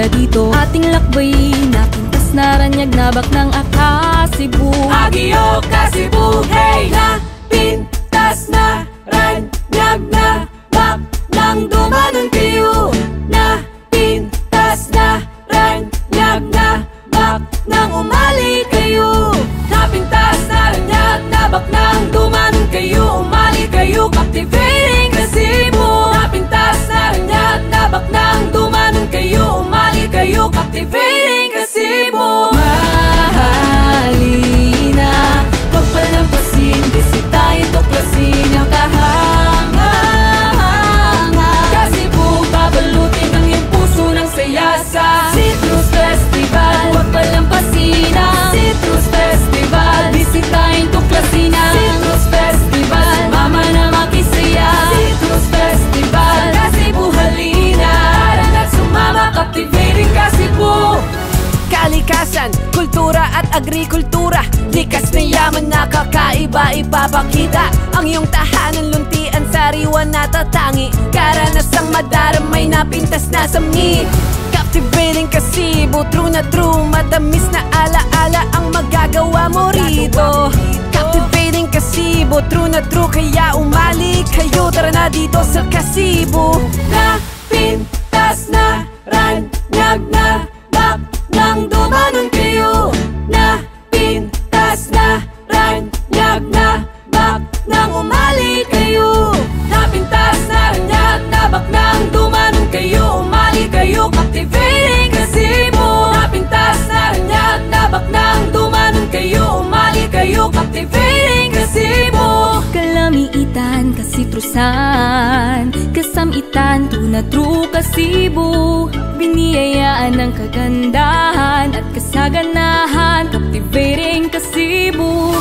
tara dito. Ating lakbayin, napintas na ranyag na bak ng Akasibu. Agyo Kasibu, hey! Napintas na ranyag na bak ng dumanon kayo. Napintas na ranyag na bak ng umali kayo. Napintas na ranyag na bak ng dumanon kayo. Umali kayo, captivating Kasibu. Napintas na ranyag na bak ng dumanon kayo. Umali kayo, captivating Kasibu. Mahalina, pagpalampasin, bisitahin, tuklasin ang kahanga-hanga. Kasibu, babalutin ang iyong puso ng saya sa Citrus Festival, huwag palampasin ang Citrus Festival. Bisitahin, tuklasin ang Citrus Festival, mama na makisaya. Citrus Festival, Kasibu halina, tara na't sumama, captivating Kasibu. Kalikasan, kultura at agrikultura, likas na yaman na kakaiba ipapakita. Ang iyong tahanan, luntian, sariwan na tatangi, karanasang madaramay na pintas na samni. Captivating Kasibu, true na true, matamis na alaala ang magagawa mo rito. Captivating Kasibu, true na true, kaya umali kayo, tara na dito sa Kasibu. Napintas na ranyag na bak nang dumanon kayo. Napintas na ranyag na bak nang umali kayo. Napintas na ranyag na bak nang dumanon kayo. Umali kayo, captivating Kasibu. Napintas na ranyag na bak nang dumanon kayo. Umali kayo, captivating Kasibu. kalamiitan, kasitrusan, kasamitan, tuna true Kasibu. Biniyayaan ng kagandahan at kasaganahan, captivating Kasibu.